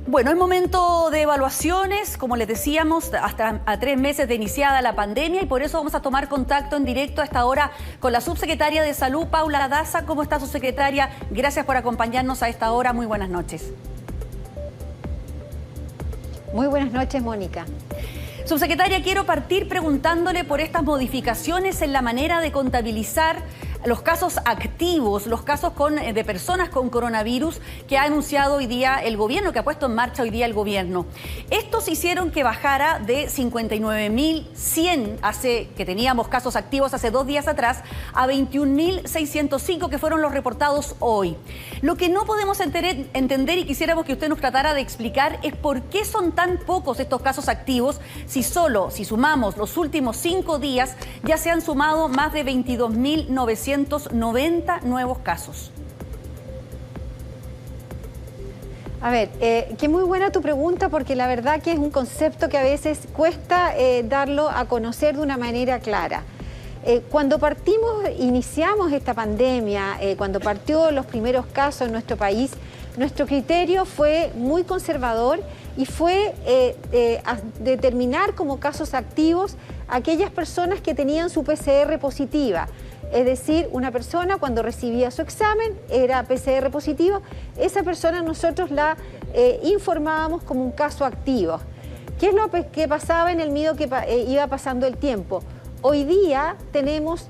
Bueno, es momento de evaluaciones, como les decíamos, hasta a 3 meses de iniciada la pandemia, y por eso vamos a tomar contacto en directo a esta hora con la subsecretaria de Salud, Paula Daza. ¿Cómo está, subsecretaria? Gracias por acompañarnos a esta hora. Muy buenas noches. Muy buenas noches, Mónica. Subsecretaria, quiero partir preguntándole por estas modificaciones en la manera de contabilizar los casos activos, los casos de personas con coronavirus que ha anunciado hoy día el gobierno, que ha puesto en marcha hoy día el gobierno. Estos hicieron que bajara de 59.100, que teníamos casos activos hace 2 días atrás, a 21.605, que fueron los reportados hoy. Lo que no podemos entender, y quisiéramos que usted nos tratara de explicar, es por qué son tan pocos estos casos activos, si sumamos los últimos 5 días, ya se han sumado más de 22.990 nuevos casos. A ver, que muy buena tu pregunta, porque la verdad que es un concepto que a veces cuesta darlo a conocer de una manera clara. Cuando iniciamos esta pandemia, cuando partió los primeros casos en nuestro país, nuestro criterio fue muy conservador y fue determinar como casos activos aquellas personas que tenían su PCR positiva. Es decir, una persona cuando recibía su examen era PCR positivo, esa persona nosotros la informábamos como un caso activo. ¿Qué es lo que pasaba en el medio que iba pasando el tiempo? Hoy día tenemos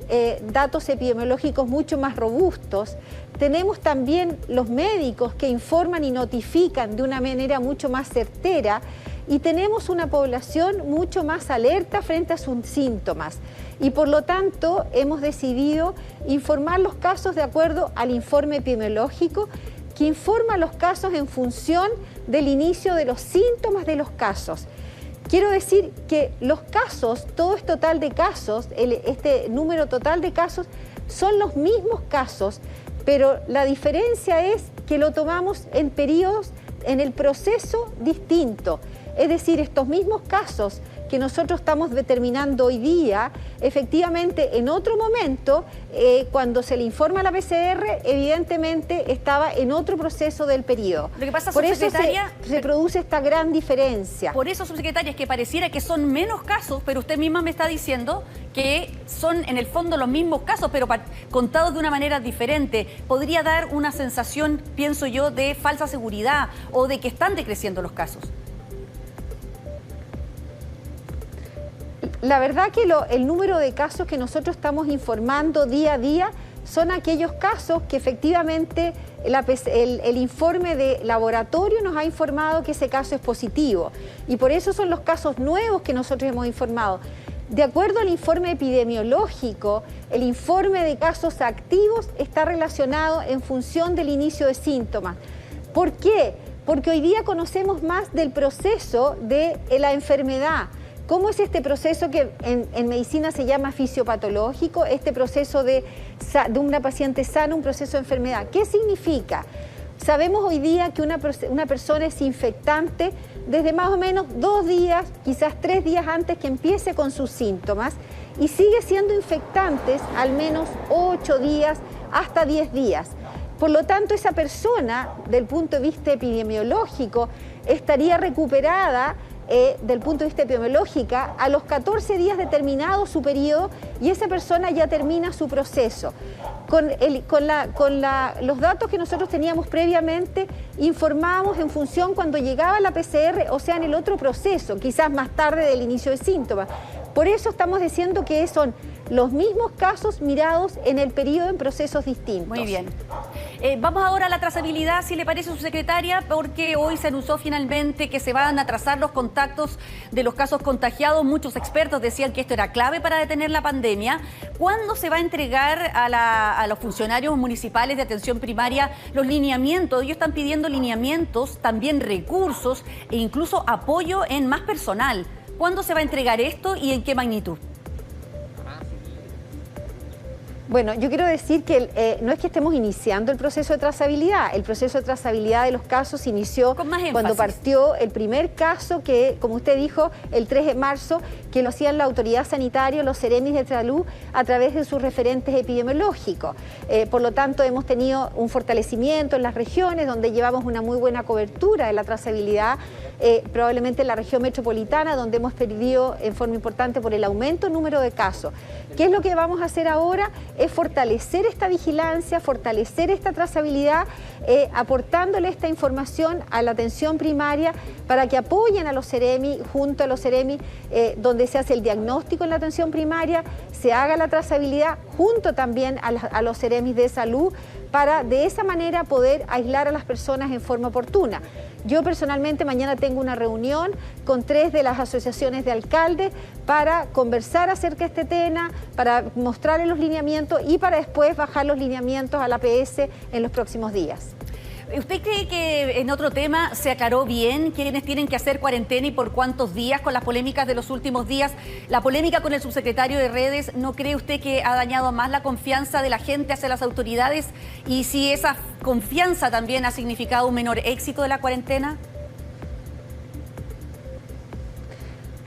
datos epidemiológicos mucho más robustos, tenemos también los médicos que informan y notifican de una manera mucho más certera, y tenemos una población mucho más alerta frente a sus síntomas. Y por lo tanto hemos decidido informar los casos de acuerdo al informe epidemiológico, que informa los casos en función del inicio de los síntomas de los casos. Quiero decir que los casos, todo este total de casos, este número total de casos, son los mismos casos, pero la diferencia es que lo tomamos en periodos, en el proceso distinto. Es decir, estos mismos casos que nosotros estamos determinando hoy día, efectivamente en otro momento, cuando se le informa a la PCR, evidentemente estaba en otro proceso del periodo. Lo que pasa, por eso subsecretaria, se produce esta gran diferencia. Por eso, subsecretaria, es que pareciera que son menos casos, pero usted misma me está diciendo que son en el fondo los mismos casos, pero contados de una manera diferente. Podría dar una sensación, pienso yo, de falsa seguridad o de que están decreciendo los casos. La verdad que el número de casos que nosotros estamos informando día a día son aquellos casos que efectivamente el informe de laboratorio nos ha informado que ese caso es positivo. Y por eso son los casos nuevos que nosotros hemos informado. De acuerdo al informe epidemiológico, el informe de casos activos está relacionado en función del inicio de síntomas. ¿Por qué? Porque hoy día conocemos más del proceso de la enfermedad. ¿Cómo es este proceso que en medicina se llama fisiopatológico? Este proceso de una paciente sana, un proceso de enfermedad. ¿Qué significa? Sabemos hoy día que una persona es infectante desde más o menos 2 días, quizás 3 días antes que empiece con sus síntomas, y sigue siendo infectante al menos 8 días hasta 10 días. Por lo tanto, esa persona, del punto de vista epidemiológico, estaría recuperada del punto de vista epidemiológico, a los 14 días de terminado su periodo, y esa persona ya termina su proceso. Con los datos que nosotros teníamos previamente, informábamos en función cuando llegaba la PCR, o sea, en el otro proceso, quizás más tarde del inicio de síntomas. Por eso estamos diciendo que son los mismos casos mirados en el periodo en procesos distintos. Muy bien. Vamos ahora a la trazabilidad, si le parece, subsecretaria, porque hoy se anunció finalmente que se van a trazar los contactos de los casos contagiados. Muchos expertos decían que esto era clave para detener la pandemia. ¿Cuándo se va a entregar a los funcionarios municipales de atención primaria los lineamientos? Ellos están pidiendo lineamientos, también recursos e incluso apoyo en más personal. ¿Cuándo se va a entregar esto y en qué magnitud? Bueno, yo quiero decir que no es que estemos iniciando el proceso de trazabilidad. El proceso de trazabilidad de los casos inició cuando partió el primer caso que, como usted dijo, el 3 de marzo, que lo hacían la autoridad sanitaria, los seremis de salud, a través de sus referentes epidemiológicos. Por lo tanto, hemos tenido un fortalecimiento en las regiones donde llevamos una muy buena cobertura de la trazabilidad, probablemente en la región metropolitana, donde hemos perdido en forma importante por el aumento del número de casos. ¿Qué es lo que vamos a hacer ahora? Es fortalecer esta vigilancia, fortalecer esta trazabilidad, aportándole esta información a la atención primaria para que apoyen a los seremi, junto a los seremi, donde se hace el diagnóstico en la atención primaria, se haga la trazabilidad junto también a los seremis de salud, para de esa manera poder aislar a las personas en forma oportuna. Yo personalmente mañana tengo una reunión con 3 de las asociaciones de alcaldes para conversar acerca de este tema, para mostrarles los lineamientos y para después bajar los lineamientos a la APS en los próximos días. ¿Usted cree que en otro tema se aclaró bien quiénes tienen que hacer cuarentena y por cuántos días con las polémicas de los últimos días? La polémica con el subsecretario de Redes, ¿no cree usted que ha dañado más la confianza de la gente hacia las autoridades? Y si esa confianza también ha significado un menor éxito de la cuarentena.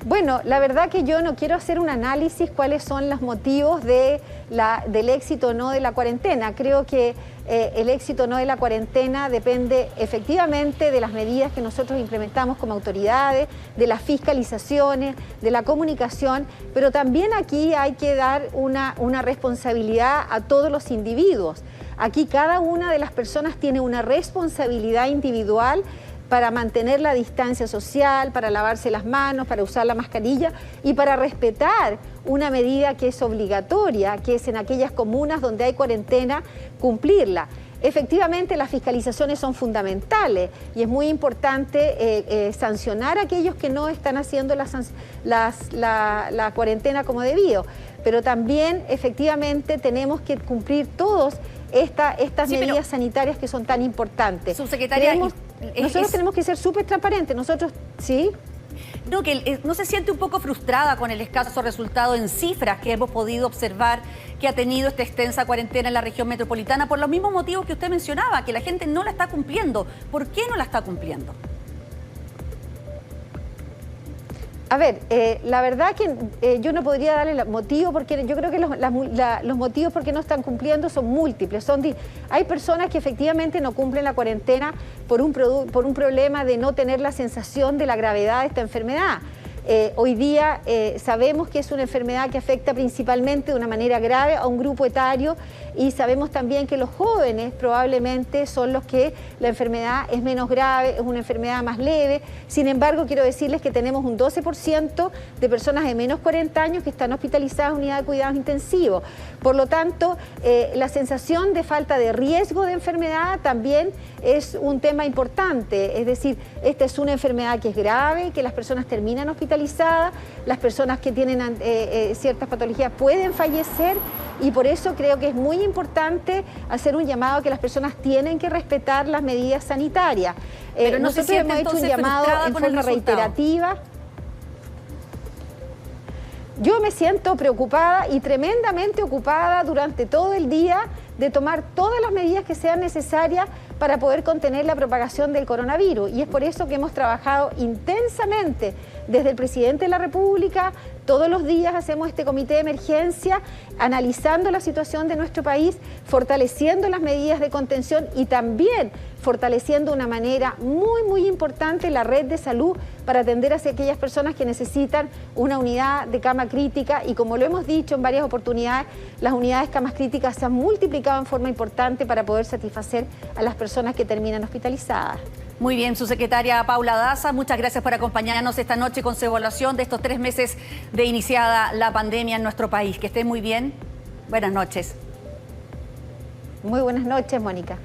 Bueno, la verdad que yo no quiero hacer un análisis cuáles son los motivos del éxito o no de la cuarentena. Creo que el éxito o no de la cuarentena depende efectivamente de las medidas que nosotros implementamos como autoridades, de las fiscalizaciones, de la comunicación, pero también aquí hay que dar una responsabilidad a todos los individuos. Aquí cada una de las personas tiene una responsabilidad individual para mantener la distancia social, para lavarse las manos, para usar la mascarilla y para respetar una medida que es obligatoria, que es en aquellas comunas donde hay cuarentena, cumplirla. Efectivamente, las fiscalizaciones son fundamentales y es muy importante sancionar a aquellos que no están haciendo la cuarentena como debido, pero también efectivamente tenemos que cumplir todos estas medidas sanitarias que son tan importantes. Subsecretaria, nosotros tenemos que ser súper transparentes, nosotros, ¿sí? No, que no se siente un poco frustrada con el escaso resultado en cifras que hemos podido observar que ha tenido esta extensa cuarentena en la región metropolitana por los mismos motivos que usted mencionaba, que la gente no la está cumpliendo. ¿Por qué no la está cumpliendo? A ver, la verdad que yo no podría darle el motivo, porque yo creo que los motivos por qué no están cumpliendo son múltiples. Hay personas que efectivamente no cumplen la cuarentena por un problema de no tener la sensación de la gravedad de esta enfermedad. Hoy día sabemos que es una enfermedad que afecta principalmente de una manera grave a un grupo etario y sabemos también que los jóvenes probablemente son los que la enfermedad es menos grave, es una enfermedad más leve. Sin embargo, quiero decirles que tenemos un 12% de personas de menos 40 años que están hospitalizadas en unidad de cuidados intensivos. Por lo tanto, la sensación de falta de riesgo de enfermedad también es un tema importante. Es decir, esta es una enfermedad que es grave, que las personas terminan hospitalizadas, las personas que tienen ciertas patologías pueden fallecer y por eso creo que es muy importante hacer un llamado a que las personas tienen que respetar las medidas sanitarias. Pero nosotros hemos hecho un llamado en forma reiterativa. Yo me siento preocupada y tremendamente ocupada durante todo el día de tomar todas las medidas que sean necesarias para poder contener la propagación del coronavirus. Y es por eso que hemos trabajado intensamente desde el presidente de la República. Todos los días hacemos este comité de emergencia, analizando la situación de nuestro país, fortaleciendo las medidas de contención y también fortaleciendo de una manera muy importante la red de salud para atender a aquellas personas que necesitan una unidad de cama crítica. Y como lo hemos dicho en varias oportunidades, las unidades camas críticas se han multiplicado en forma importante para poder satisfacer a las personas que terminan hospitalizadas. Muy bien, subsecretaria Paula Daza, muchas gracias por acompañarnos esta noche con su evaluación de estos 3 meses de iniciada la pandemia en nuestro país. Que esté muy bien. Buenas noches. Muy buenas noches, Mónica.